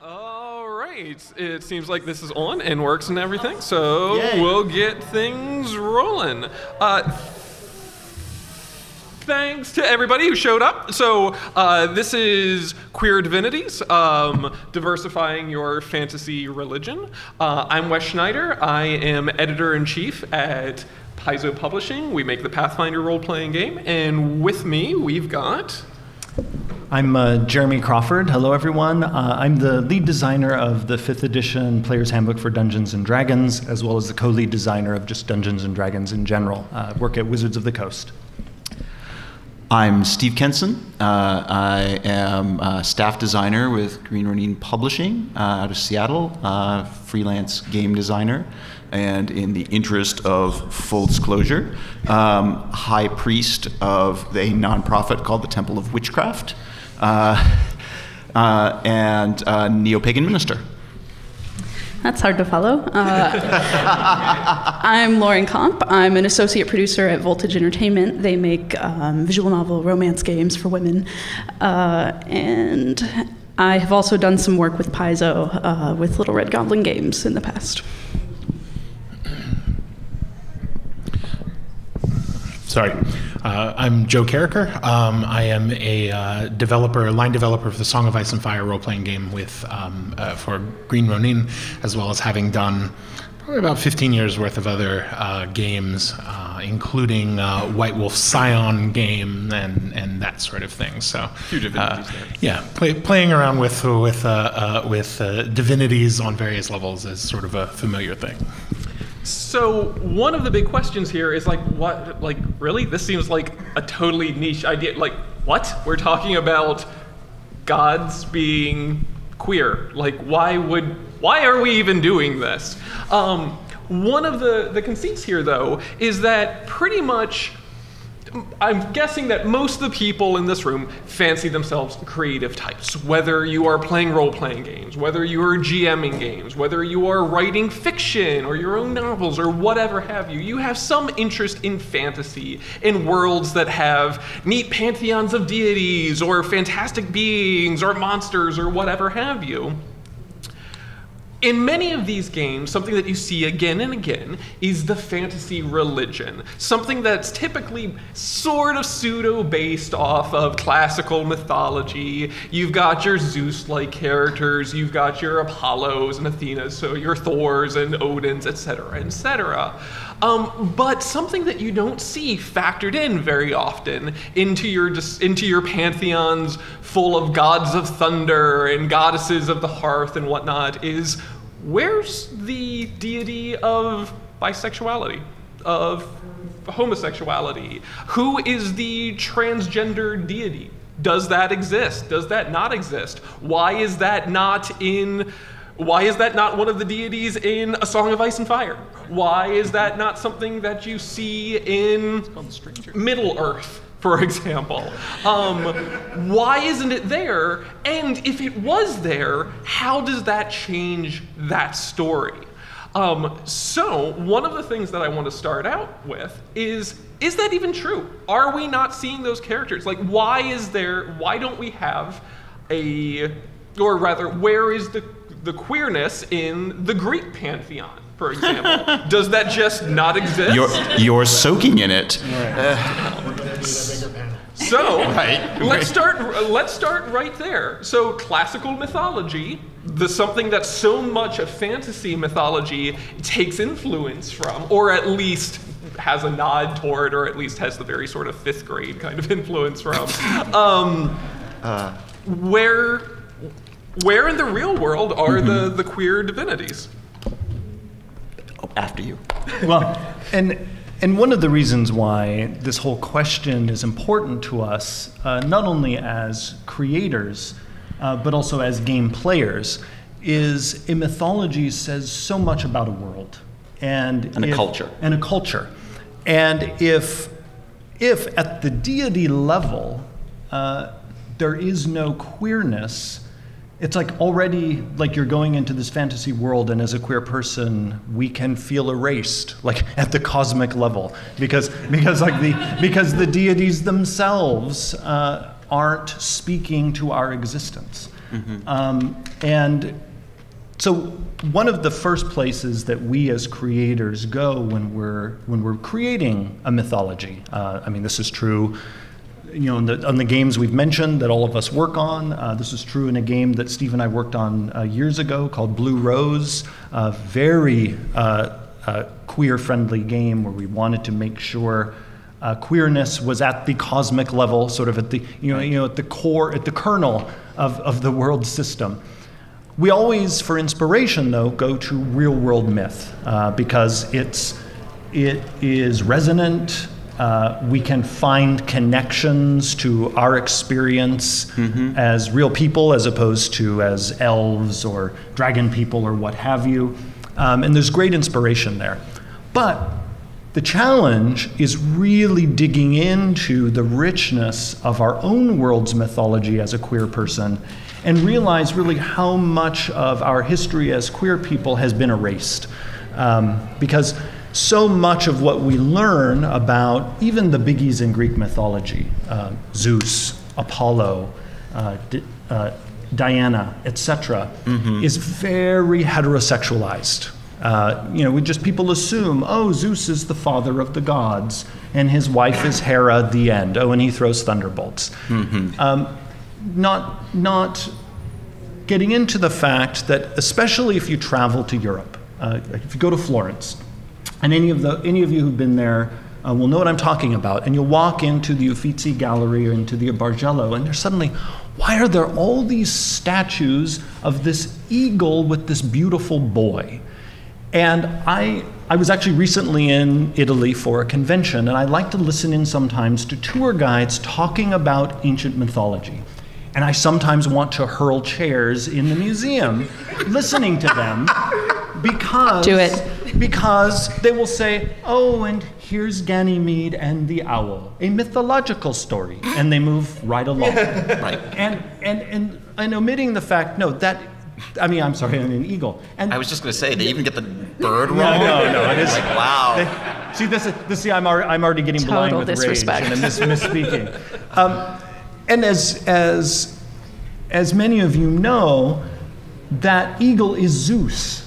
All right, it seems like this is on and works and everything, so Yay. we'll get things rolling. Thanks to everybody who showed up. So this is Queer Divinities, Diversifying Your Fantasy Religion. I'm Wes Schneider. I am editor-in-chief at Paizo Publishing. We make the Pathfinder role-playing game, and with me we've got... I'm Jeremy Crawford. Hello, everyone. I'm the lead designer of the 5th edition Player's Handbook for Dungeons & Dragons, as well as the co-lead designer of just Dungeons & Dragons in general. Work at Wizards of the Coast. I'm Steve Kenson. I am a staff designer with Green Ronin Publishing out of Seattle, freelance game designer, and in the interest of full disclosure, high priest of a nonprofit called the Temple of Witchcraft, and neo-pagan minister. That's hard to follow. I'm Lauren Komp. I'm an associate producer at Voltage Entertainment. They make visual novel romance games for women. And I have also done some work with Paizo with Little Red Goblin Games in the past. Sorry. I'm Joe Carriker. I am a line developer for the Song of Ice and Fire role-playing game for Green Ronin, as well as having done probably about 15 years worth of other games, including White Wolf Scion game and that sort of thing. So, yeah, playing around with divinities on various levels is sort of a familiar thing. So one of the big questions here is really? This seems like a totally niche idea. Like, what? We're talking about gods being queer. Like, why are we even doing this? One of the conceits here, though, is that pretty much, I'm guessing that most of the people in this room fancy themselves creative types, whether you are playing role-playing games, whether you are GMing games, whether you are writing fiction or your own novels or whatever have you. You have some interest in fantasy, in worlds that have neat pantheons of deities or fantastic beings or monsters or whatever have you. In many of these games, something that you see again and again is the fantasy religion, something that's typically sort of pseudo-based off of classical mythology. You've got your Zeus-like characters, you've got your Apollos and Athenas, so your Thors and Odins, etc., etc. But something that you don't see factored in very often into your pantheons full of gods of thunder and goddesses of the hearth and whatnot is, where's the deity of bisexuality, of homosexuality? Who is the transgender deity? Does that exist? Does that not exist? Why is that not one of the deities in A Song of Ice and Fire? Why is that not something that you see in Middle-earth, for example? Why isn't it there? And if it was there, how does that change that story? So one of the things that I want to start out with is that even true? Are we not seeing those characters? Like, why don't we have or rather, where is the queerness in the Greek pantheon, for example? Does that just not exist? You're soaking in it. So let's start right there. So classical mythology, something that so much of fantasy mythology takes influence from, or at least has a nod toward, or at least has the very sort of 5th grade kind of influence from. Where in the real world are the queer divinities? Oh, after you. Well, and one of the reasons why this whole question is important to us, not only as creators, but also as game players, is a mythology says so much about a world and a culture. And a culture. And if at the deity level there is no queerness, it's like already like you're going into this fantasy world, and as a queer person we can feel erased, like at the cosmic level, because the deities themselves aren't speaking to our existence. And so one of the first places that we as creators go when we're creating a mythology, I mean, this is true, you know, on the games we've mentioned that all of us work on. This is true in a game that Steve and I worked on years ago called Blue Rose, a very queer-friendly game where we wanted to make sure queerness was at the cosmic level, sort of at the at the core, at the kernel of the world system. We always, for inspiration, though, go to real-world myth because it is resonant. We can find connections to our experience as real people as opposed to as elves or dragon people or what have you. And there's great inspiration there. But the challenge is really digging into the richness of our own world's mythology as a queer person and realize really how much of our history as queer people has been erased. Because so much of what we learn about even the biggies in Greek mythology, Zeus, Apollo, Diana, etc., is very heterosexualized. People assume, oh, Zeus is the father of the gods, and his wife is Hera, the end. Oh, and he throws thunderbolts. Not getting into the fact that, especially if you travel to Europe, if you go to Florence, and any of you who've been there will know what I'm talking about, and you'll walk into the Uffizi Gallery or into the Bargello, and there's suddenly, why are there all these statues of this eagle with this beautiful boy? And I was actually recently in Italy for a convention, and I like to listen in sometimes to tour guides talking about ancient mythology. And I sometimes want to hurl chairs in the museum listening to them because, Do it. because they will say, oh, and here's Ganymede and the owl, a mythological story. And they move right along. Right. And omitting the fact, I'm sorry, an eagle. And I was just going to say, they even get the bird wrong? No, it is. Like, wow. See, I'm already getting blind Total with disrespect. rage and misspeaking. And as many of you know, that eagle is Zeus.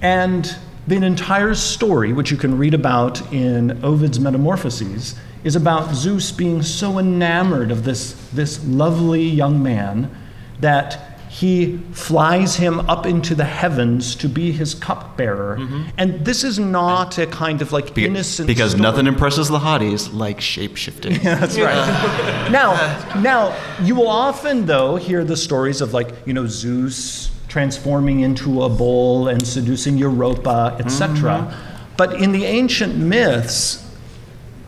And the entire story, which you can read about in Ovid's Metamorphoses, is about Zeus being so enamored of this lovely young man that he flies him up into the heavens to be his cupbearer. And this is not a kind of like innocent Because story. nothing impresses the hotties like shape-shifting. Yeah, that's right. Now, you will often, though, hear the stories of Zeus transforming into a bull and seducing Europa, etc. But in the ancient myths,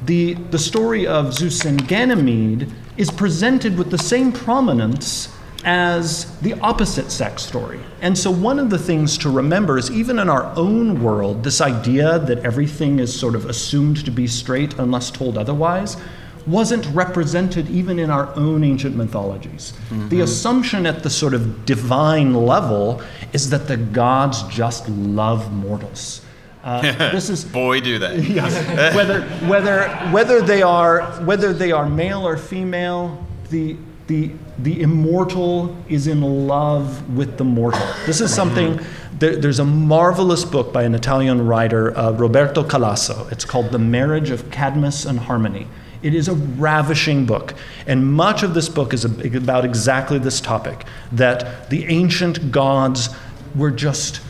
the story of Zeus and Ganymede is presented with the same prominence as the opposite sex story. And so one of the things to remember is even in our own world, this idea that everything is sort of assumed to be straight unless told otherwise wasn't represented even in our own ancient mythologies. The assumption at the sort of divine level is that the gods just love mortals. This is Boy, do they. yes, whether they are male or female, the immortal is in love with the mortal. This is something, there's a marvelous book by an Italian writer, Roberto Calasso. It's called The Marriage of Cadmus and Harmony. It is a ravishing book. And much of this book is about exactly this topic, that the ancient gods were just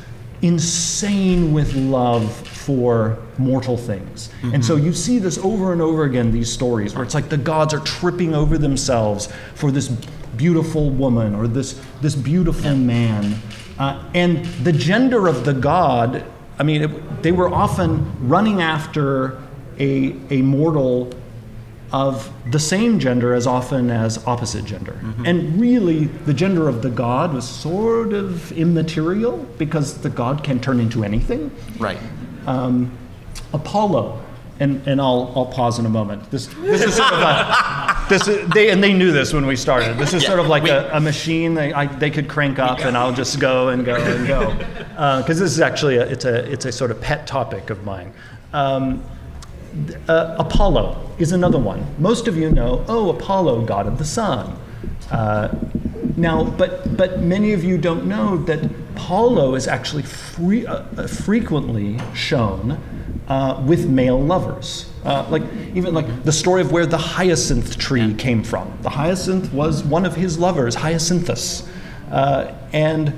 insane with love for mortal things. And so you see this over and over again, these stories, where it's like the gods are tripping over themselves for this beautiful woman or this beautiful man. And the gender of the god, they were often running after a mortal of the same gender as often as opposite gender. And really, the gender of the god was sort of immaterial because the god can turn into anything. Right. Apollo, and I'll pause in a moment. This is sort of they knew this when we started. This is sort of like a machine they could crank up, and I'll just go and go and go, because this is actually it's a sort of pet topic of mine. Apollo is another one. Most of you know, Apollo, god of the sun. Now, but many of you don't know that Apollo is actually frequently shown with male lovers. Like the story of where the hyacinth tree came from. The hyacinth was one of his lovers, Hyacinthus. And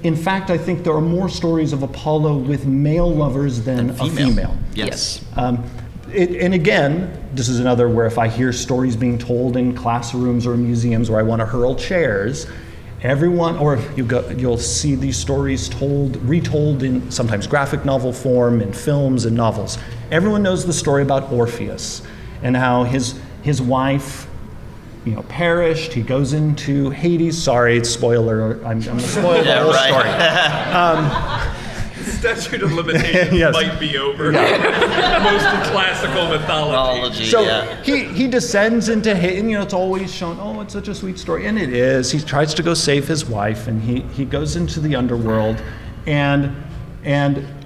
in fact, I think there are more stories of Apollo with male lovers than a female. Yes. And again, this is another where if I hear stories being told in classrooms or museums where I want to hurl chairs, everyone, or you'll see these stories retold in sometimes graphic novel form, in films and novels. Everyone knows the story about Orpheus and how his wife, perished. He goes into Hades. Sorry, spoiler. I'm going to spoil the whole story. Statute of limitations might be over. Most of classical mythology. So he descends into Hades, and it's always shown, oh, it's such a sweet story. And it is. He tries to go save his wife, and he goes into the underworld, and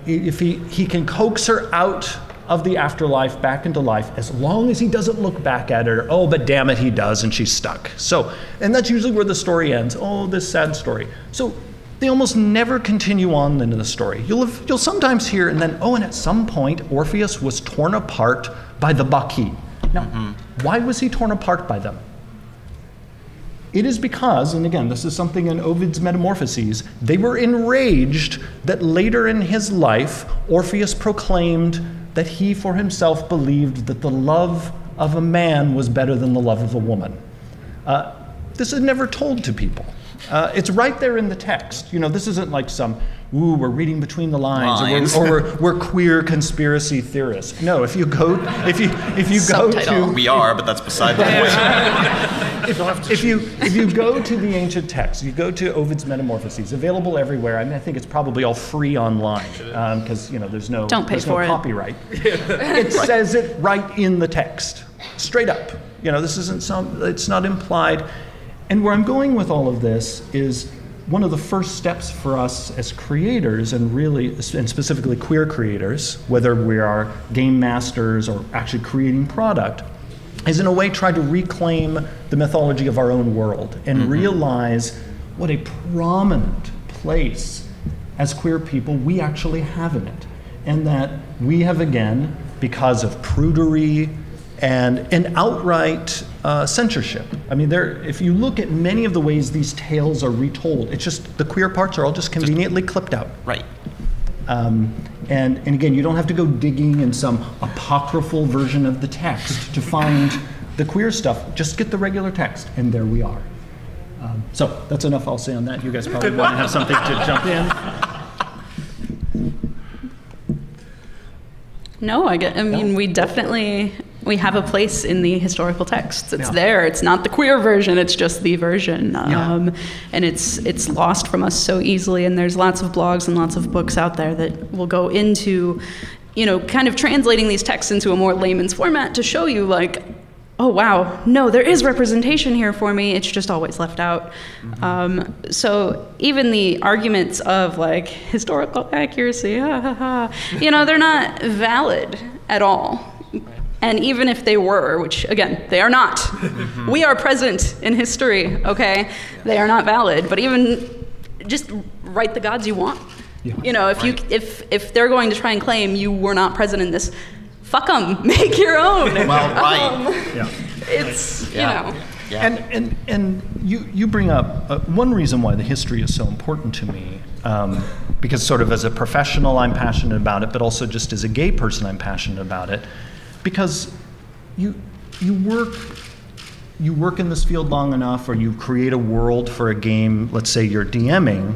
if he can coax her out of the afterlife back into life, as long as he doesn't look back at her, oh, but damn it, he does, and she's stuck. So, and that's usually where the story ends. Oh, this sad story. So they almost never continue on into the story. You'll sometimes hear, and then, and at some point, Orpheus was torn apart by the Bacchae. Now, why was he torn apart by them? It is because, and again, this is something in Ovid's Metamorphoses, they were enraged that later in his life, Orpheus proclaimed that he for himself believed that the love of a man was better than the love of a woman. This is never told to people. It's right there in the text. This isn't like some, we're reading between the lines. Or we're queer conspiracy theorists. No, if you go to... We are, but that's beside the point. If you go to the ancient text, you go to Ovid's Metamorphoses, available everywhere. I think it's probably all free online because there's no copyright. It says it right in the text, straight up. This isn't it's not implied. And where I'm going with all of this is one of the first steps for us as creators, and specifically queer creators, whether we are game masters or actually creating product, is in a way try to reclaim the mythology of our own world and realize what a prominent place as queer people we actually have in it. And that we have, again, because of prudery and outright censorship. I mean, if you look at many of the ways these tales are retold, it's just the queer parts are all just conveniently clipped out. Right. And again, you don't have to go digging in some apocryphal version of the text to find the queer stuff. Just get the regular text, and there we are. So that's enough I'll say on that. You guys probably want to have something to jump in. No, we have a place in the historical texts. It's there. It's not the queer version. It's just the version. And it's lost from us so easily. And there's lots of blogs and lots of books out there that will go into, kind of translating these texts into a more layman's format to show you like, oh, wow, no, there is representation here for me. It's just always left out. So even the arguments of like historical accuracy, they're not valid at all. And even if they were, which again, they are not. We are present in history, okay? They are not valid, but even just write the gods you want. Yeah. If they're going to try and claim you were not present in this, fuck them, make your own. Well, right. It's, Yeah. And you bring up one reason why the history is so important to me, because sort of as a professional I'm passionate about it, but also just as a gay person I'm passionate about it, because you work in this field long enough, or you create a world for a game, let's say you're DMing,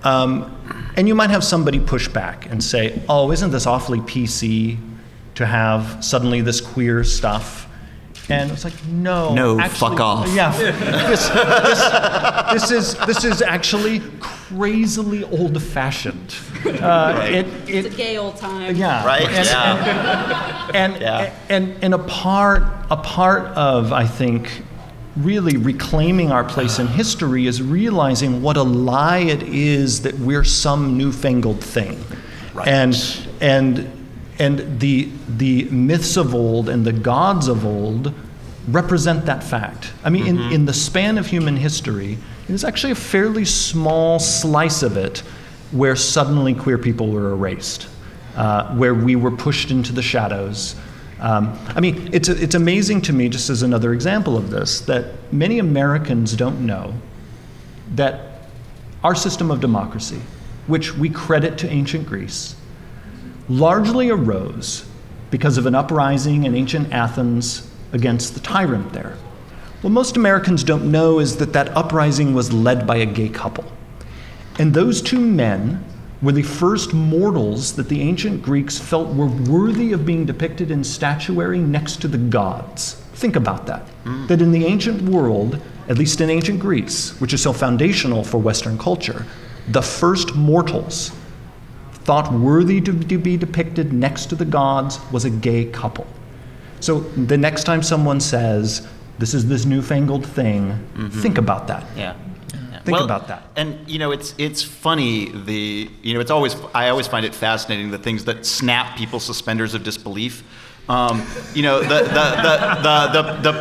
and you might have somebody push back and say, oh, isn't this awfully PC to have suddenly this queer stuff? And it's like, no, actually, fuck off. Yeah, this is actually crazily old-fashioned. It's a gay old time. Yeah, right. And a part of, I think, really reclaiming our place in history is realizing what a lie it is that we're some newfangled thing, right. And the myths of old and the gods of old represent that fact. I mean, in the span of human history, there's actually a fairly small slice of it where suddenly queer people were erased, where we were pushed into the shadows. I mean, it's amazing to me, just as another example of this, that many Americans don't know that our system of democracy, which we credit to ancient Greece, largely arose because of an uprising in ancient Athens against the tyrant there. What most Americans don't know is that that uprising was led by a gay couple. And those two men were the first mortals that the ancient Greeks felt were worthy of being depicted in statuary next to the gods. Think about that. That in the ancient world, at least in ancient Greece, which is so foundational for Western culture, the first mortals thought worthy to be depicted next to the gods was a gay couple. So the next time someone says, this is this newfangled thing, think about that. Yeah. Think about that. And it's funny. I always find it fascinating the things that snap people's suspenders of disbelief. The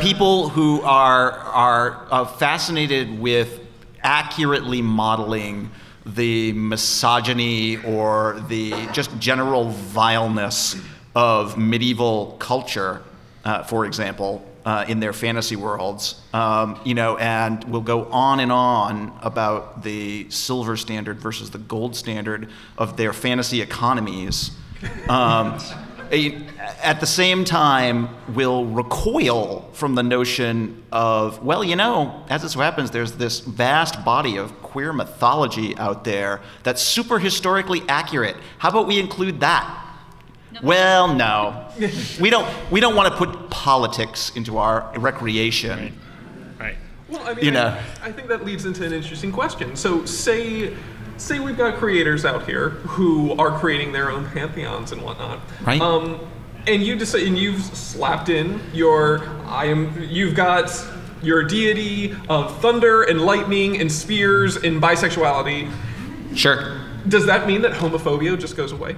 people who are fascinated with accurately modeling the misogyny or the just general vileness of medieval culture, for example, in their fantasy worlds, and we'll go on and on about the silver standard versus the gold standard of their fantasy economies. At the same time, we'll recoil from the notion of, well, as it so happens, there's this vast body of queer mythology out there that's super historically accurate. How about we include that? Well, no. We don't want to put politics into our recreation. Right. Well, I mean, I think that leads into an interesting question. So say we've got creators out here who are creating their own pantheons and whatnot. Right. And you've slapped in you've got your deity of thunder and lightning and spears and bisexuality. Sure. Does that mean that homophobia just goes away?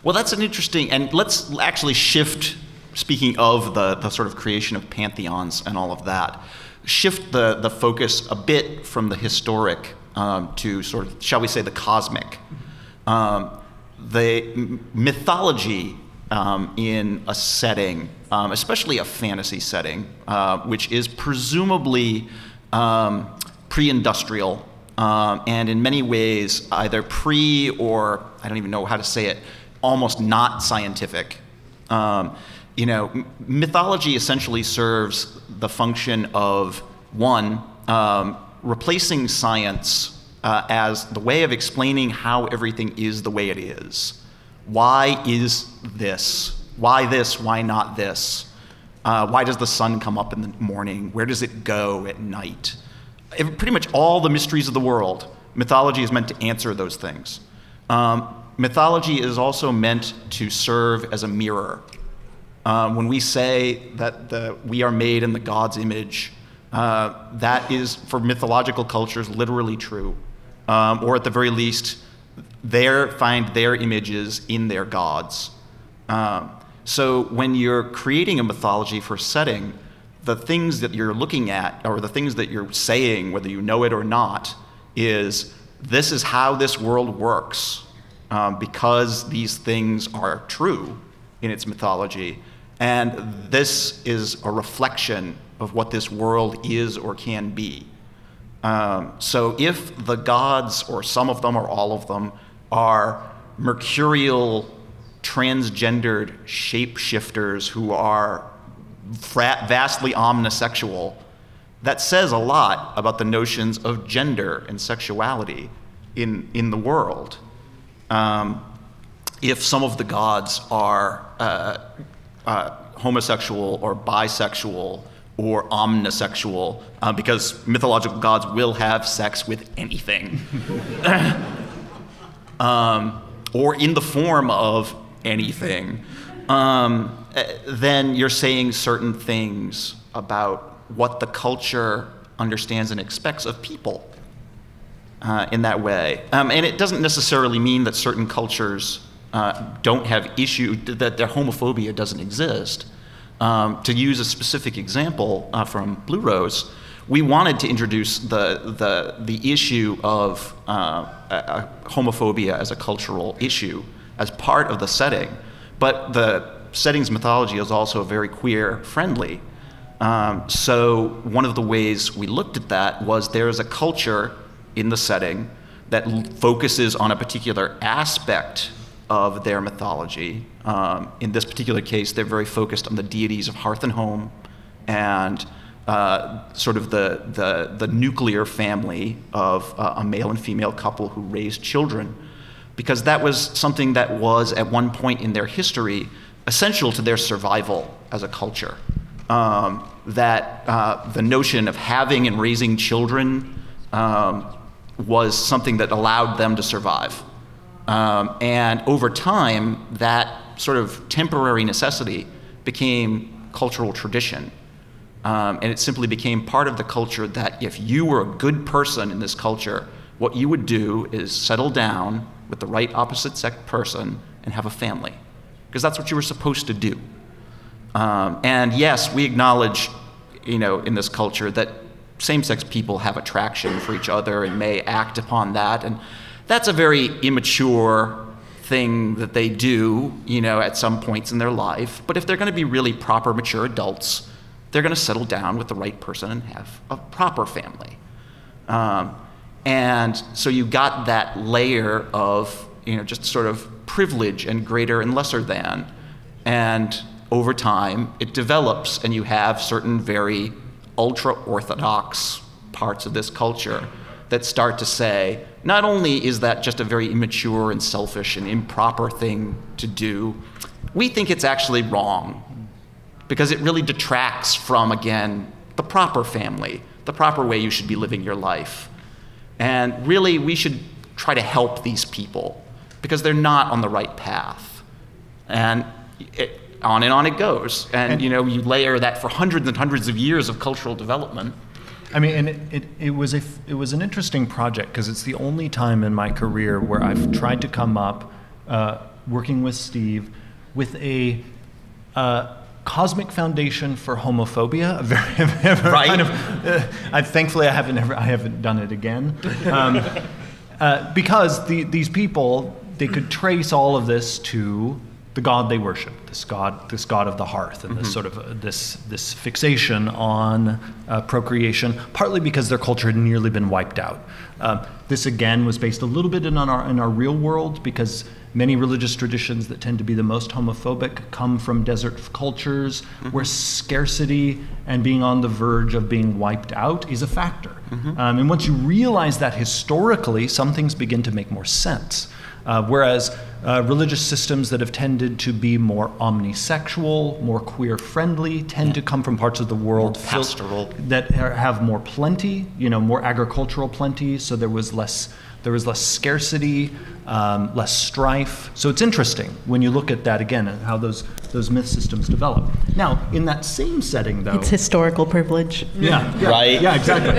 Well, that's an interesting, and let's actually shift, speaking of the sort of creation of pantheons and all of that, shift the focus a bit from the historic to sort of, shall we say, the cosmic. The mythology in a setting, especially a fantasy setting, which is presumably pre-industrial, and in many ways either pre or, I don't even know how to say it, almost not scientific. Mythology essentially serves the function of, one, replacing science as the way of explaining how everything is the way it is. Why is this? Why this? Why not this? Why does the sun come up in the morning? Where does it go at night? Pretty much all the mysteries of the world, mythology is meant to answer those things. Mythology is also meant to serve as a mirror. When we say that we are made in the God's image, that is, for mythological cultures, literally true. Or at the very least, find their images in their gods. So when you're creating a mythology for a setting, the things that you're looking at, or the things that you're saying, whether you know it or not, is this is how this world works. Because these things are true in its mythology, and this is a reflection of what this world is or can be. So if the gods, or some of them or all of them, are mercurial, transgendered shapeshifters who are vastly omnisexual, that says a lot about the notions of gender and sexuality in the world. If some of the gods are homosexual or bisexual or omnisexual, because mythological gods will have sex with anything, or in the form of anything, then you're saying certain things about what the culture understands and expects of people. In that way. And it doesn't necessarily mean that certain cultures don't have issue, that their homophobia doesn't exist. To use a specific example from Blue Rose, we wanted to introduce the issue of homophobia as a cultural issue as part of the setting, but the setting's mythology is also very queer-friendly. So one of the ways we looked at that was there is a culture in the setting that focuses on a particular aspect of their mythology. In this particular case, they're very focused on the deities of hearth and home and sort of the nuclear family of a male and female couple who raised children, because that was something that was at one point in their history essential to their survival as a culture. The notion of having and raising children was something that allowed them to survive. And over time, that sort of temporary necessity became cultural tradition. And it simply became part of the culture that if you were a good person in this culture, what you would do is settle down with the right opposite sex person and have a family, because that's what you were supposed to do. And yes, we acknowledge, in this culture that same-sex people have attraction for each other and may act upon that, and that's a very immature thing that they do, at some points in their life. But if they're going to be really proper, mature adults, they're going to settle down with the right person and have a proper family. And so you got that layer of, just sort of privilege and greater and lesser than. And over time, it develops, and you have certain very ultra-orthodox parts of this culture that start to say, not only is that just a very immature and selfish and improper thing to do, we think it's actually wrong, because it really detracts from, again, the proper family, the proper way you should be living your life. And really, we should try to help these people, because they're not on the right path. And on and on it goes. And you layer that for hundreds and hundreds of years of cultural development. I mean, and it was an interesting project, because it's the only time in my career where I've tried to come up, working with Steve, with a cosmic foundation for homophobia. A very right. Kind of. Thankfully, I haven't done it again, because these people, they could trace all of this to the god they worship, this god of the hearth, and this sort of this fixation on procreation, partly because their culture had nearly been wiped out. This again was based a little bit in our real world, because many religious traditions that tend to be the most homophobic come from desert cultures where scarcity and being on the verge of being wiped out is a factor. And once you realize that historically, some things begin to make more sense. Whereas religious systems that have tended to be more omnisexual, more queer-friendly, tend to come from parts of the world more pastoral, that have more plenty, more agricultural plenty. So there was less scarcity, less strife. So it's interesting when you look at that again, and how those myth systems develop. Now, in that same setting, though, it's historical privilege. Yeah, right. Yeah, exactly.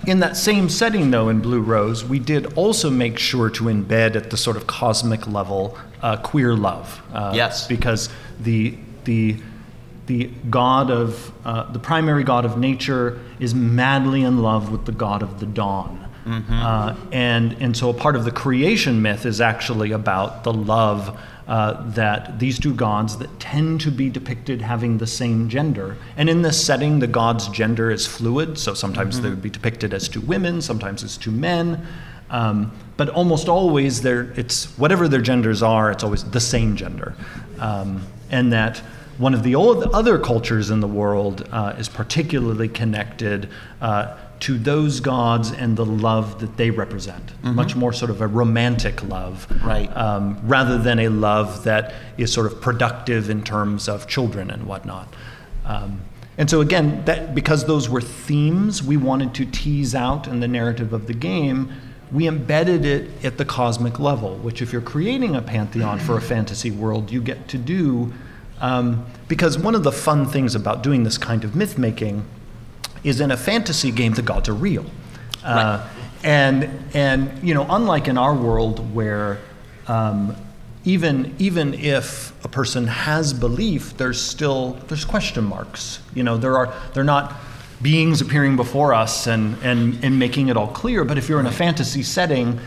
In that same setting, though, in Blue Rose, we did also make sure to embed at the sort of cosmic level queer love. Yes. Because the god of the primary god of nature is madly in love with the god of the dawn. And so a part of the creation myth is actually about the love that these two gods that tend to be depicted having the same gender. And in this setting, the god's gender is fluid, so sometimes they would be depicted as two women, sometimes as two men, but almost always it's whatever their genders are, it's always the same gender. And that one of the other cultures in the world is particularly connected to those gods and the love that they represent. Much more sort of a romantic love, right? Rather than a love that is sort of productive in terms of children and whatnot. And so again, because those were themes we wanted to tease out in the narrative of the game, we embedded it at the cosmic level, which if you're creating a pantheon for a fantasy world, you get to do, because one of the fun things about doing this kind of myth making is in a fantasy game, the gods are real. Right. And unlike in our world where even if a person has belief, there's question marks. You know, they're not beings appearing before us and making it all clear. But if you're in a fantasy setting,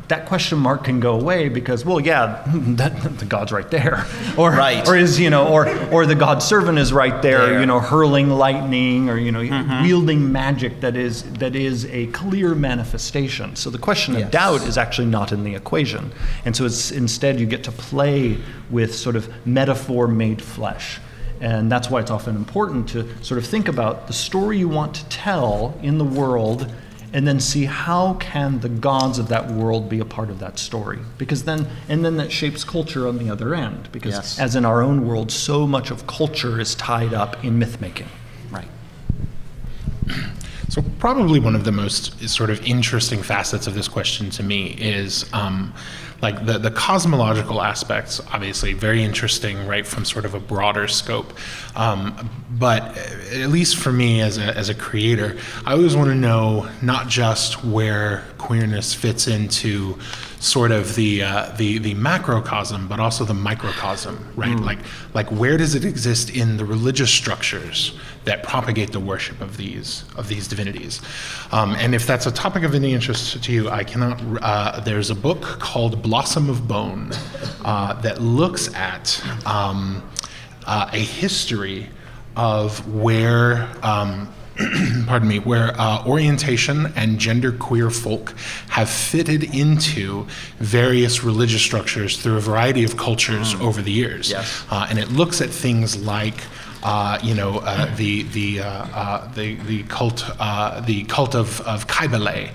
that question mark can go away because, well, yeah, the god's right there, or is, you know, or the god's servant is right there, you know, hurling lightning, or, you know, wielding magic that is a clear manifestation. So the question of doubt is actually not in the equation, and so it's instead you get to play with sort of metaphor made flesh. And that's why it's often important to sort of think about the story you want to tell in the world, and then see how can the gods of that world be a part of that story. Because then that shapes culture on the other end. Because as in our own world, so much of culture is tied up in myth making. Right. So probably one of the most sort of interesting facets of this question to me is like the cosmological aspects, obviously very interesting, right, from sort of a broader scope. But at least for me as a creator, I always want to know not just where queerness fits into sort of the macrocosm, but also the microcosm, right? Like where does it exist in the religious structures that propagate the worship of these divinities? And if that's a topic of any interest to you, I cannot. There's a book called Blossom of Bone that looks at a history of where. Pardon me, where orientation and genderqueer folk have fitted into various religious structures through a variety of cultures over the years. Yes. And it looks at things like the cult of Kybele,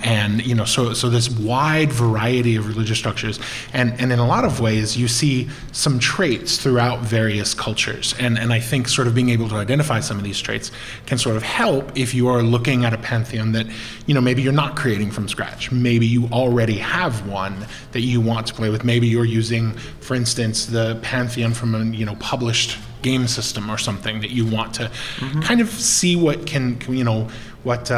and you know, so this wide variety of religious structures, and in a lot of ways you see some traits throughout various cultures, and I think sort of being able to identify some of these traits can sort of help if you are looking at a pantheon that, you know, maybe you're not creating from scratch, maybe you already have one that you want to play with, maybe you're using, for instance, the pantheon from a, you know, published game system or something that you want to kind of see what can, you know, what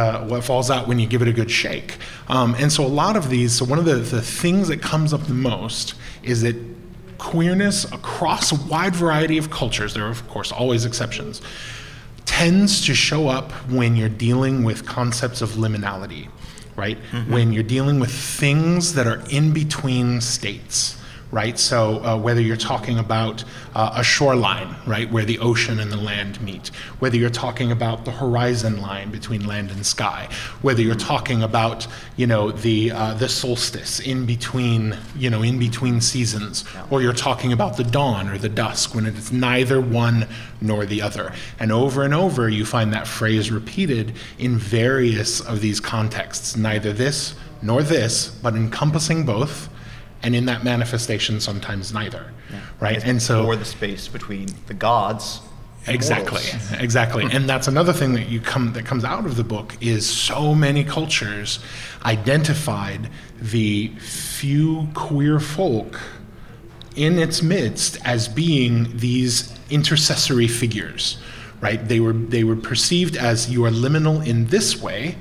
falls out when you give it a good shake. And so a lot of these, so one of the things that comes up the most is that queerness across a wide variety of cultures, there are of course always exceptions, tends to show up when you're dealing with concepts of liminality, right? When you're dealing with things that are in between states. Right, so whether you're talking about a shoreline, right, where the ocean and the land meet, whether you're talking about the horizon line between land and sky, whether you're talking about, you know, the solstice in between, you know, in between seasons, or you're talking about the dawn or the dusk when it's neither one nor the other. And over you find that phrase repeated in various of these contexts, neither this nor this, but encompassing both. And in that manifestation, sometimes neither, right? And so, or the space between the gods. Exactly. And that's another thing that comes out of the book is so many cultures identified the few queer folk in its midst as being these intercessory figures, right? They were perceived as, you are liminal in this way.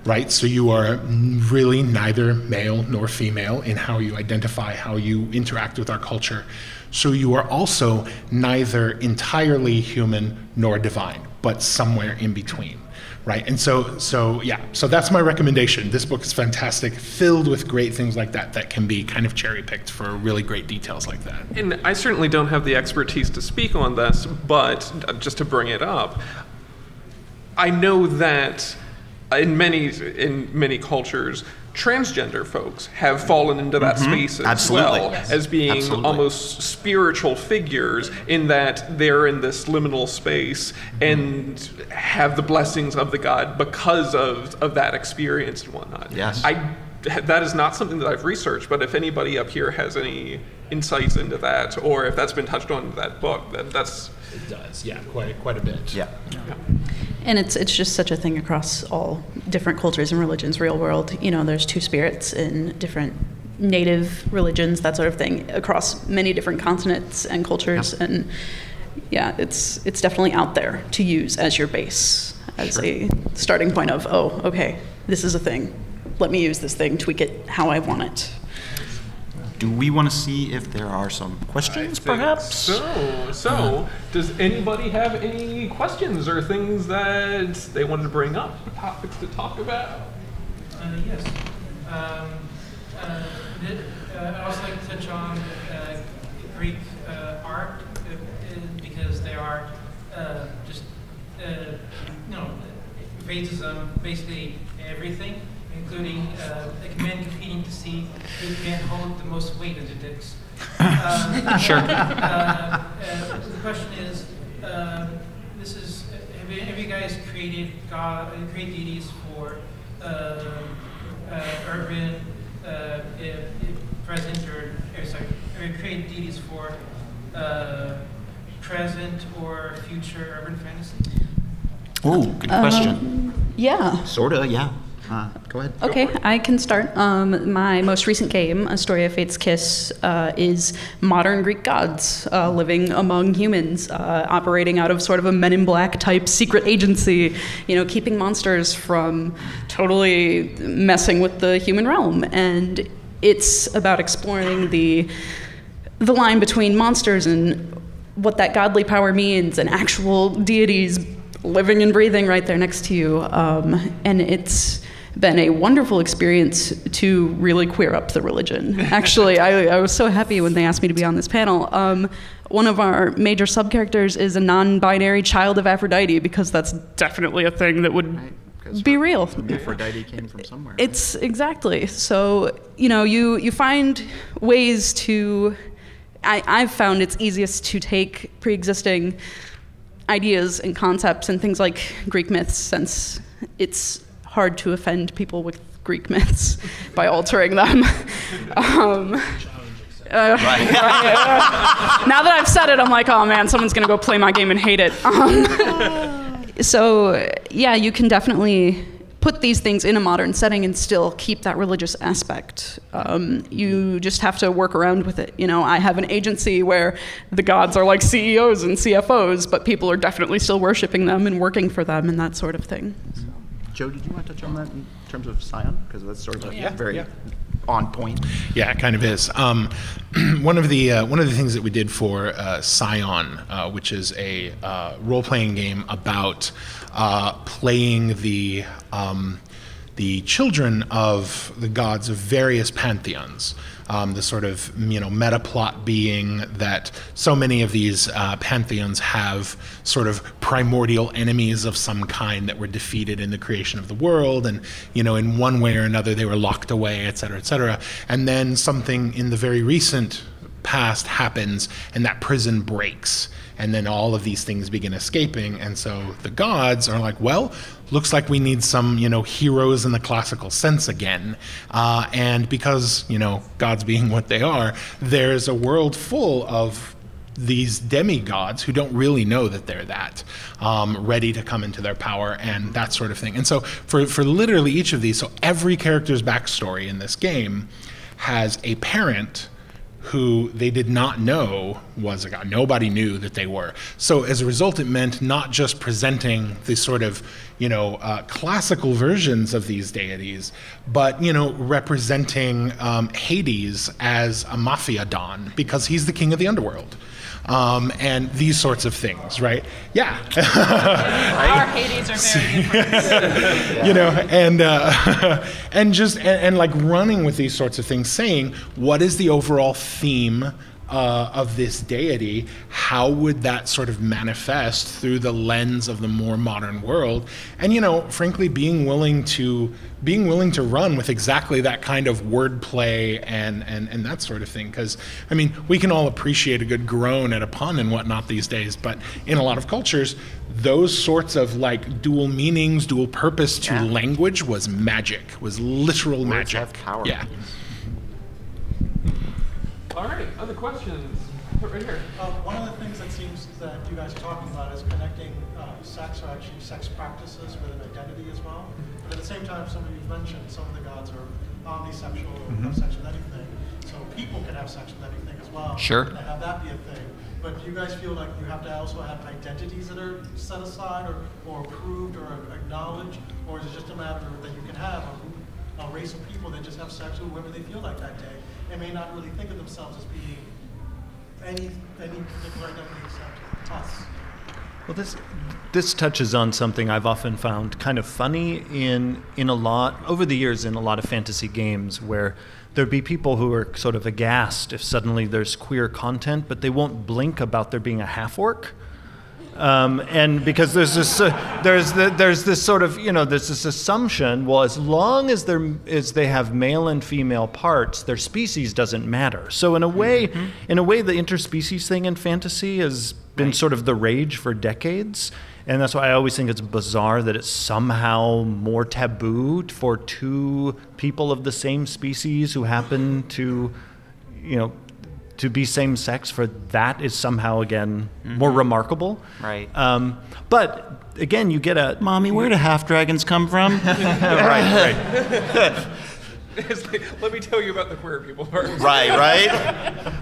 Right, so you are really neither male nor female in how you identify, how you interact with our culture. So you are also neither entirely human nor divine, but somewhere in between, right? And so that's my recommendation. This book is fantastic, filled with great things like that can be kind of cherry-picked for really great details like that. And I certainly don't have the expertise to speak on this, but just to bring it up, I know that in many cultures, transgender folks have fallen into that space as well, as being almost spiritual figures, in that they're in this liminal space and have the blessings of the god because of that experience and whatnot. Yes. That is not something that I've researched, but if anybody up here has any insights into that, or if that's been touched on in that book, then that's... It does, yeah, quite a bit. Yeah. And it's just such a thing across all different cultures and religions, real world. You know, there's two spirits in different native religions, that sort of thing, across many different continents and cultures. Yeah. And yeah, it's definitely out there to use as your base, as a starting point of, oh, okay, this is a thing. Let me use this thing, tweak it how I want it. do we want to see if there are some questions, perhaps? So, does anybody have any questions or things that they wanted to bring up, topics to talk about? Yes. I'd also like to touch on Greek art because they are just, racism, basically everything, including like men competing to see who can hold the most weight in the dicks. Sure. The question is, have you guys created deities for urban, present, or create deities for present or future urban fantasy? Oh, good question. Yeah. Sorta, yeah. Go ahead. Okay, I can start. My most recent game, A Story of Fate's Kiss, is modern Greek gods living among humans, operating out of sort of a Men in Black type secret agency, keeping monsters from totally messing with the human realm. And it's about exploring the line between monsters and what that godly power means and actual deities living and breathing right there next to you. And it's been a wonderful experience to really queer up the religion. Actually, I was so happy when they asked me to be on this panel. One of our major sub-characters is a non-binary child of Aphrodite, because that's definitely a thing that would be real. Aphrodite came from somewhere. It's exactly. So, you find ways to... I've found it's easiest to take pre-existing ideas and concepts and things like Greek myths, since it's hard to offend people with Greek myths by altering them. Now that I've said it, I'm like, oh man, someone's gonna go play my game and hate it. So yeah, you can definitely put these things in a modern setting and still keep that religious aspect. You just have to work around with it. I have an agency where the gods are like CEOs and CFOs, but people are definitely still worshiping them and working for them and that sort of thing. Joe, did you want to touch on that in terms of Scion? Because that's sort of very on point. Yeah, it kind of is. One of the things that we did for Scion, which is a role-playing game about playing the children of the gods of various pantheons. The sort of meta plot being that so many of these pantheons have sort of primordial enemies of some kind that were defeated in the creation of the world, and in one way or another they were locked away, et cetera, et cetera. And then something in the very recent past happens, and that prison breaks. And then all of these things begin escaping, and so the gods are like, well, looks like we need some, heroes in the classical sense again. And because, gods being what they are, there's a world full of these demigods who don't really know that they're that, ready to come into their power and that sort of thing. And so for literally each of these, so every character's backstory in this game has a parent who they did not know was a god. Nobody knew that they were. So as a result, it meant not just presenting the sort of, classical versions of these deities, but, representing Hades as a mafia don, because he's the king of the underworld. And these sorts of things, right? Yeah. Our Hades are very different. and like running with these sorts of things, saying, what is the overall theme of this deity? How would that sort of manifest through the lens of the more modern world? And frankly, being willing to run with exactly that kind of wordplay and that sort of thing. Because we can all appreciate a good groan at a pun and whatnot these days, but in a lot of cultures, those sorts of like dual meanings, dual purpose to language was magic, was literal Words magic. have power. Yeah. All right, other questions? Right here. One of the things that seems that you guys are talking about is connecting sex, or actually sex practices, with an identity as well. But at the same time, some of you mentioned some of the gods are omnisexual or have sex with anything. So people can have sex with anything as well. Sure. And have that be a thing. But do you guys feel like you have to also have identities that are set aside or approved or acknowledged? Or is it just a matter that you can have a race of people that just have sex with whoever they feel like that day, and may not really think of themselves as being any particular identity except us. Well, this touches on something I've often found kind of funny in a lot, over the years, in a lot of fantasy games, where there'd be people who are sort of aghast if suddenly there's queer content, but they won't blink about there being a half-orc. And because there's this sort of, there's this assumption, well, as long as they have male and female parts, their species doesn't matter. So in a way, the interspecies thing in fantasy has been sort of the rage for decades. And that's why I always think it's bizarre that it's somehow more taboo for two people of the same species who happen to, to be same-sex, for that is somehow, again, more remarkable. Right. But, again, you get a... Mommy, where do half-dragons come from? Right. It's like, let me tell you about the queer people first. Right.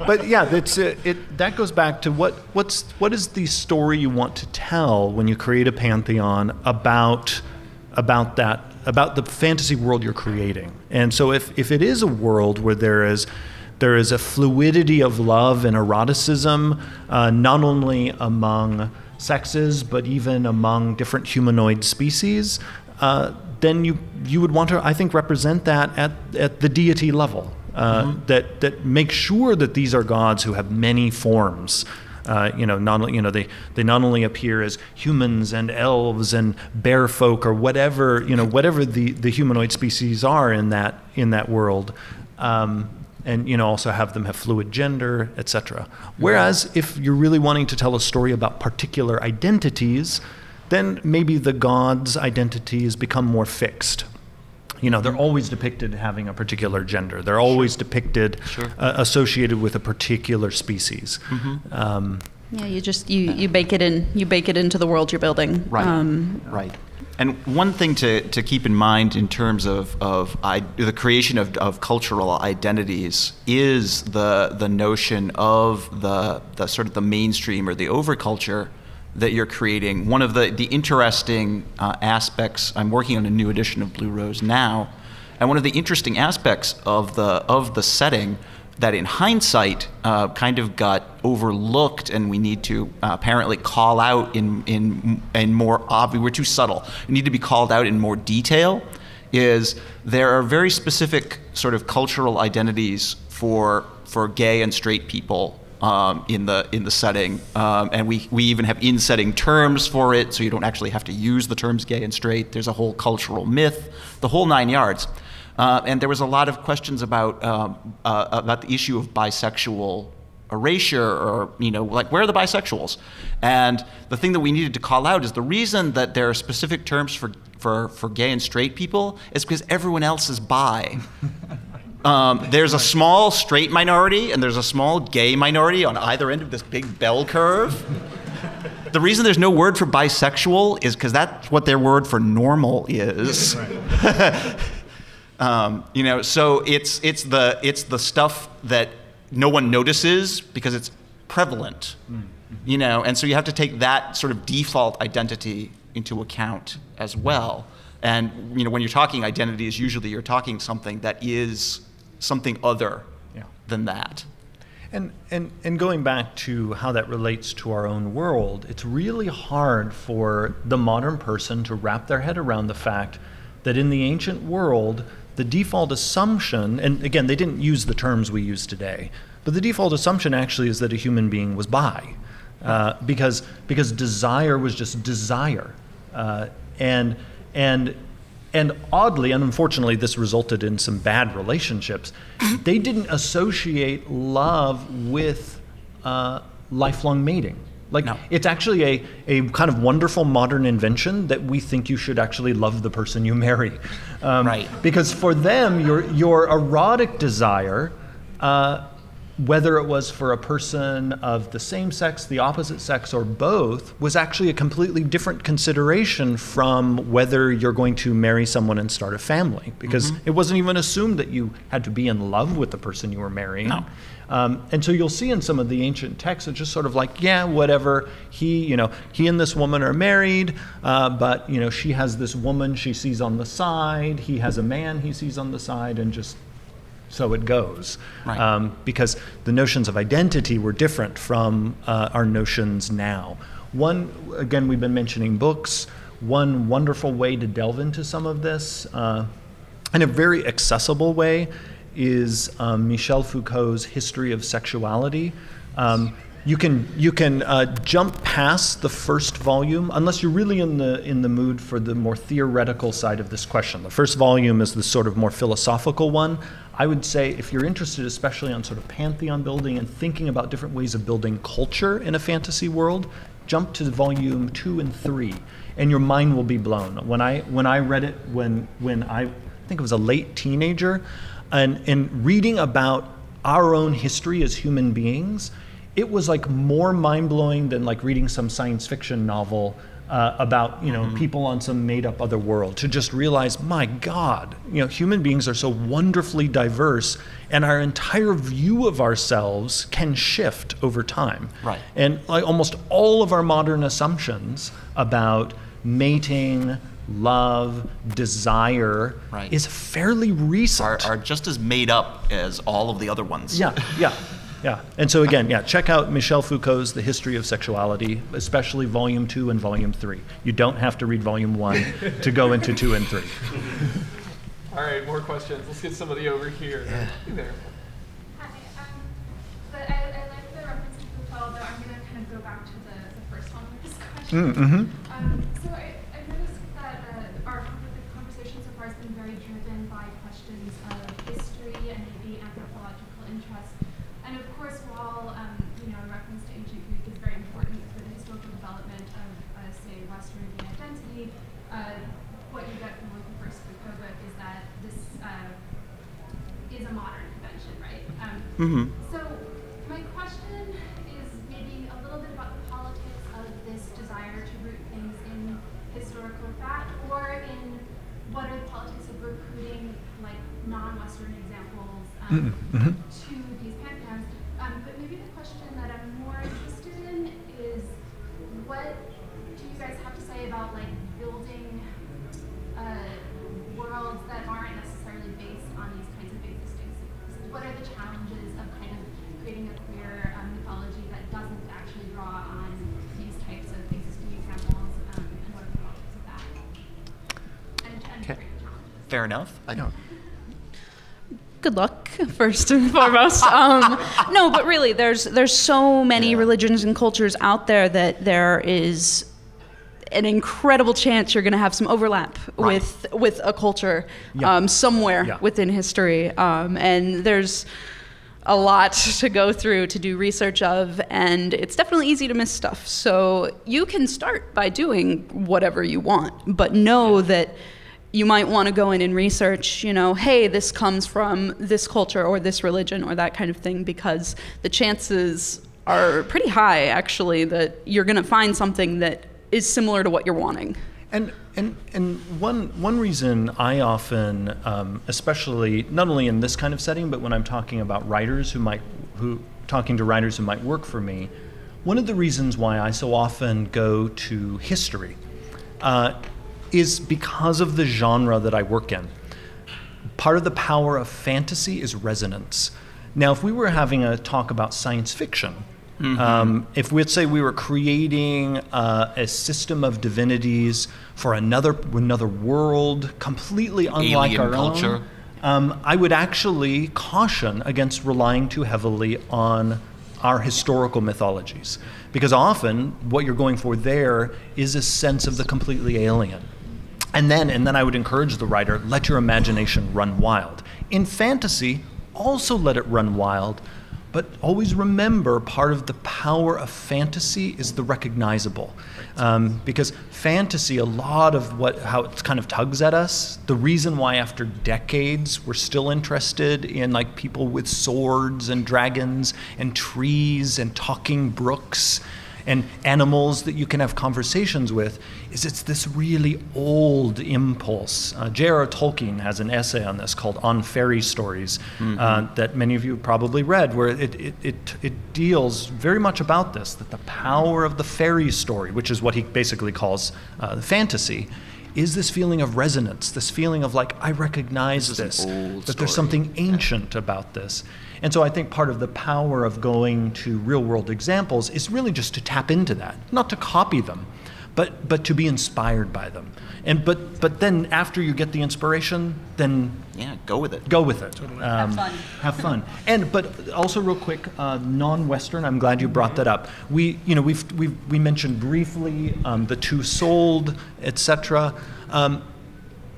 But, yeah, that goes back to what is the story you want to tell when you create a pantheon about the fantasy world you're creating. And so if it is a world where there is a fluidity of love and eroticism, not only among sexes, but even among different humanoid species, then you would want to, I think, represent that at the deity level. That make sure that these are gods who have many forms. They not only appear as humans and elves and bear folk or whatever the humanoid species are in that world. And also have them have fluid gender, etc. Whereas if you're really wanting to tell a story about particular identities, then maybe the gods' identities become more fixed. They're always depicted having a particular gender. They're always depicted associated with a particular species. Yeah, you bake it in. You bake it into the world you're building. Right. Right. And one thing to keep in mind in terms of the creation of cultural identities is the notion of the sort of the mainstream or the overculture that you're creating. One of the interesting aspects, I'm working on a new edition of Blue Rose now, and one of the interesting aspects of the setting that in hindsight kind of got overlooked, and we need to apparently call out in more obvious, we're too subtle, we need to be called out in more detail, is there are very specific sort of cultural identities for gay and straight people in the setting, and we even have in-setting terms for it, so you don't actually have to use the terms gay and straight. There's a whole cultural myth, the whole 9 yards. And there was a lot of questions about the issue of bisexual erasure, or like, where are the bisexuals? And the thing that we needed to call out is the reason that there are specific terms for gay and straight people is because everyone else is bi. There's a small straight minority and there's a small gay minority on either end of this big bell curve. The reason there's no word for bisexual is because that's what their word for normal is. Right. So it's the stuff that no one notices because it's prevalent, and so you have to take that sort of default identity into account as well. And when you're talking identities, usually you're talking something that is something other than that. And going back to how that relates to our own world, it's really hard for the modern person to wrap their head around the fact that in the ancient world, the default assumption, and again, they didn't use the terms we use today, but the default assumption actually is that a human being was bi, because desire was just desire, and oddly, and unfortunately, this resulted in some bad relationships. They didn't associate love with lifelong mating. It's actually a kind of wonderful modern invention that we think you should actually love the person you marry. Right. Because for them, your erotic desire whether it was for a person of the same sex, the opposite sex, or both, was actually a completely different consideration from whether you're going to marry someone and start a family, because it wasn't even assumed that you had to be in love with the person you were marrying. No. And so you'll see in some of the ancient texts, it's just sort of like, yeah, whatever. He and this woman are married, but she has this woman she sees on the side. He has a man he sees on the side, and just so it goes. Right. Because the notions of identity were different from our notions now. One, again, we've been mentioning books. One wonderful way to delve into some of this, in a very accessible way, is Michel Foucault's History of Sexuality. You can jump past the first volume unless you're really in the mood for the more theoretical side of this question. The first volume is the sort of more philosophical one. I would say if you're interested, especially on sort of pantheon building and thinking about different ways of building culture in a fantasy world, jump to volume 2 and 3, and your mind will be blown. When I read it when I think it was a late teenager, and reading about our own history as human beings, it was like more mind-blowing than like reading some science fiction novel about people on some made-up other world. To just realize, my God, human beings are so wonderfully diverse, and our entire view of ourselves can shift over time. Right. And like almost all of our modern assumptions about mating, love, desire, right, is fairly recent. Are just as made up as all of the other ones. Yeah. And so again, check out Michel Foucault's The History of Sexuality, especially volume 2 and volume 3. You don't have to read volume 1 to go into 2 and 3. All right, more questions. Let's get somebody over here. There. Hi, but I like the reference to Foucault, though I'm going to kind of go back to the first one of this question. So I've noticed that our conversation so far has been very driven by questions of history and maybe anthropological interest. And of course, while a reference to ancient Greek is very important for the historical development of, say, Western European identity, what you get from the first Foucault book is that this is a modern convention, right? So my question is maybe a little bit about the politics of this desire to root things in historical fact, or in what are the politics of recruiting like non-Western examples to these pantheons. But maybe the question that I'm more interested in is, what do you guys have to say about like building worlds that aren't necessarily based on these kinds of existing systems? What are the challenges of kind of creating a queer mythology that doesn't actually draw on these types of existing examples, and what are the problems of that? And Okay. challenges. Fair enough. I don't. Good luck, first and foremost. No, but really, there's so many religions and cultures out there that there is an incredible chance you're going to have some overlap with a culture somewhere within history, and there's a lot to go through to do research of, and it's definitely easy to miss stuff. So you can start by doing whatever you want, but know that you might want to go in and research, hey, this comes from this culture or this religion or that kind of thing, because the chances are pretty high, actually, that you're going to find something that is similar to what you're wanting. And one reason I often, especially not only in this kind of setting, but when I'm talking about writers talking to writers who might work for me, one of the reasons why I so often go to history is because of the genre that I work in. Part of the power of fantasy is resonance. Now, if we were having a talk about science fiction, if we'd say we were creating a system of divinities for another world, completely unlike Alien our culture. own, I would actually caution against relying too heavily on our historical mythologies, because often what you're going for there is a sense of the completely alien. And then I would encourage the writer, let your imagination run wild. In fantasy, also let it run wild, But always remember, part of the power of fantasy is the recognizable. Because fantasy, a lot of how it kind of tugs at us, the reason why after decades we're still interested in like people with swords and dragons and trees and talking brooks and animals that you can have conversations with, is it's this really old impulse. J.R.R. Tolkien has an essay on this called On Fairy Stories that many of you probably read, where it deals very much about this, that the power of the fairy story, which is what he basically calls the fantasy, is this feeling of resonance, this feeling of like, I recognize this, that there's something ancient about this. And so I think part of the power of going to real world examples is really just to tap into that, not to copy them, but to be inspired by them. And but then after you get the inspiration, then go with it. Go with it. Have fun. Have fun. But also real quick, non-Western. I'm glad you brought that up. We mentioned briefly the Two Souled, etc.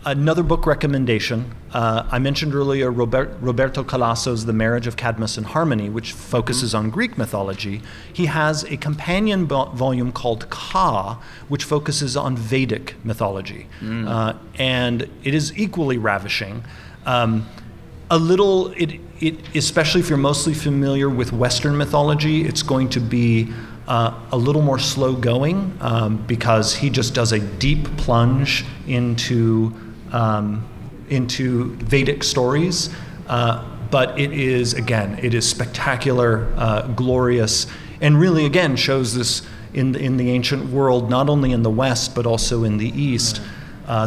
Another book recommendation, I mentioned earlier Roberto Calasso's The Marriage of Cadmus and Harmony, which focuses on Greek mythology. He has a companion volume called Ka, which focuses on Vedic mythology. And it is equally ravishing. Especially if you're mostly familiar with Western mythology, it's going to be a little more slow going because he just does a deep plunge into Vedic stories, but it is spectacular, glorious, and really again shows this in the ancient world, not only in the West but also in the East,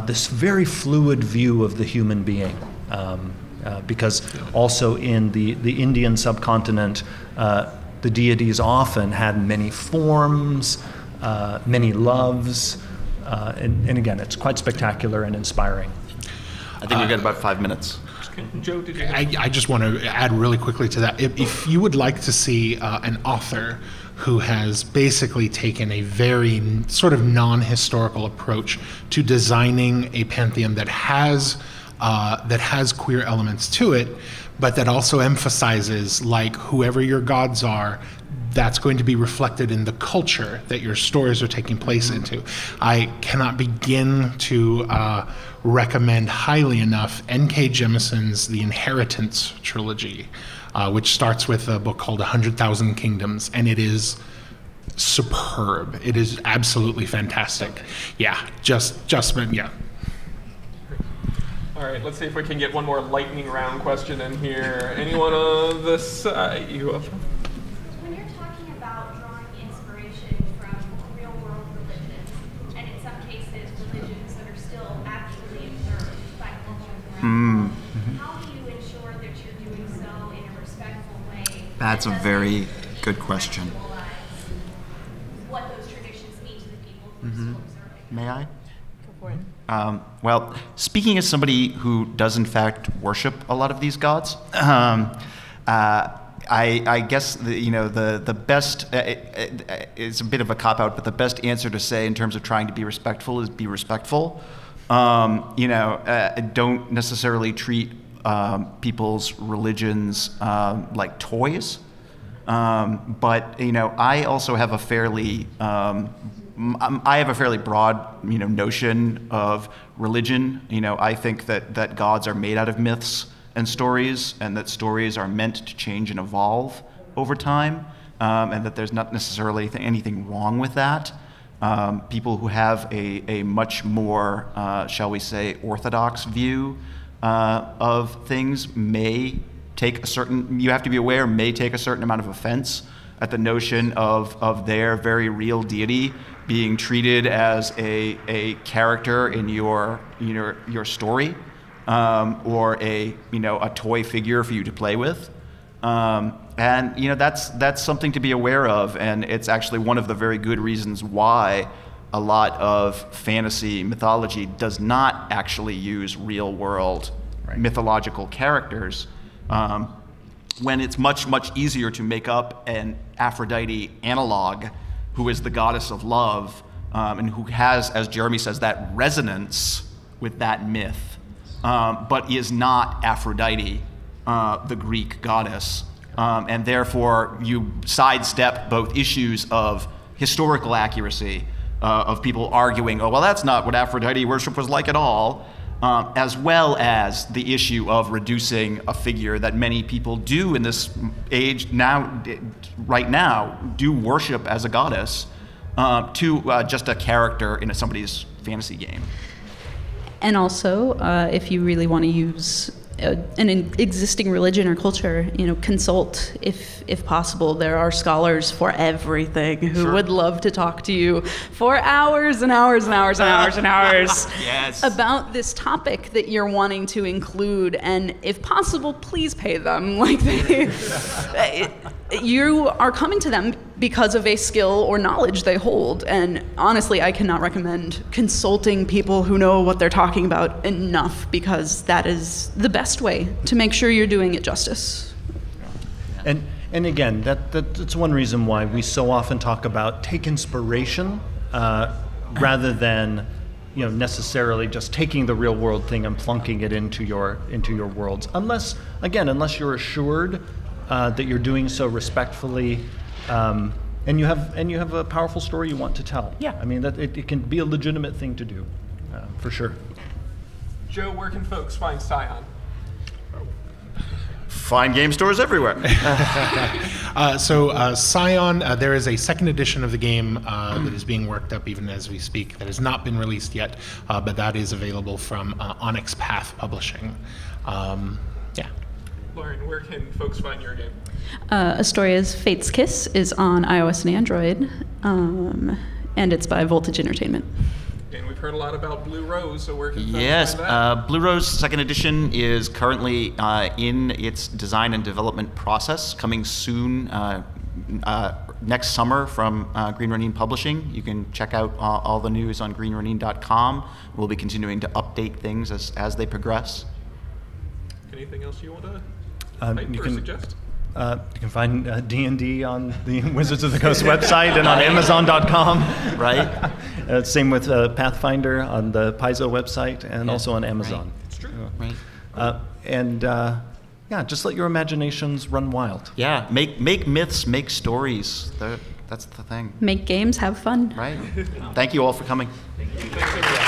this very fluid view of the human being. Because also in the Indian subcontinent, the deities often had many forms, many loves. And again, it's quite spectacular and inspiring. I think we've got about 5 minutes. Joe, did you? I just want to add really quickly to that. If you would like to see an author who has basically taken a very sort of non-historical approach to designing a pantheon that has queer elements to it, but that also emphasizes, like, whoever your gods are, that's going to be reflected in the culture that your stories are taking place into. I cannot begin to recommend highly enough N.K. Jemison's The Inheritance trilogy, which starts with a book called 100,000 Kingdoms, and it is superb. It is absolutely fantastic. Yeah, just yeah. All right, let's see if we can get one more lightning round question in here. Anyone on this side? You up? When you're talking about drawing inspiration from real-world religions, and in some cases religions that are still actually observed by cultures around the world, how do you ensure that you're doing so in a respectful way? That's a very good question. What those traditions mean to the people who are still observing. May I? Go for it. Well, speaking as somebody who does in fact worship a lot of these gods, I guess the best, it's a bit of a cop-out, but the best answer to say in terms of trying to be respectful is be respectful. Don't necessarily treat people's religions like toys. But I also have a fairly broad, notion of religion. I think that gods are made out of myths and stories, and that stories are meant to change and evolve over time, and that there's not necessarily anything wrong with that. People who have a much more, shall we say, orthodox view of things may take you have to be aware, may take a certain amount of offense at the notion of their very real deity being treated as a character in your story, or a toy figure for you to play with, and that's something to be aware of, and it's actually one of the very good reasons why a lot of fantasy mythology does not actually use real world mythological characters, when it's much, much easier to make up an Aphrodite analog who is the goddess of love, and who has, as Jeremy says, that resonance with that myth, but is not Aphrodite, the Greek goddess, and therefore you sidestep both issues of historical accuracy, of people arguing, oh, well, that's not what Aphrodite worship was like at all, as well as the issue of reducing a figure that many people do in this age now, right now, do worship as a goddess, to just a character in somebody's fantasy game. And also, if you really want to use an existing religion or culture, consult if possible. There are scholars for everything who would love to talk to you for hours and hours and hours and hours and hours yes. about this topic that you're wanting to include. And if possible, please pay them. Like you are coming to them because of a skill or knowledge they hold. And honestly, I cannot recommend consulting people who know what they're talking about enough, because that is the best way to make sure you're doing it justice. And again, that's one reason why we so often talk about take inspiration rather than necessarily just taking the real world thing and plunking it into your worlds. Unless you're assured that you're doing so respectfully, and you have a powerful story you want to tell. Yeah. I mean, that it can be a legitimate thing to do, for sure. Joe, where can folks find Scion? Find game stores everywhere. Scion, there is a second edition of the game that is being worked up even as we speak that has not been released yet, but that is available from Onyx Path Publishing. Lauren, where can folks find your game? Astoria's Fate's Kiss is on iOS and Android, and it's by Voltage Entertainment. And we've heard a lot about Blue Rose, so where can folks Yes, find that? Blue Rose second edition is currently in its design and development process, coming soon next summer from Green Ronin Publishing. You can check out all the news on greenronin.com. We'll be continuing to update things as they progress. Anything else you want to suggest? You can find D&D on the Wizards of the Coast website and on Amazon.com. Right. Same with Pathfinder on the Paizo website and also on Amazon. Right. It's true. Right. Just let your imaginations run wild. Yeah, make myths, make stories. That's the thing. Make games, have fun. Right. Thank you all for coming. Thanks, everyone.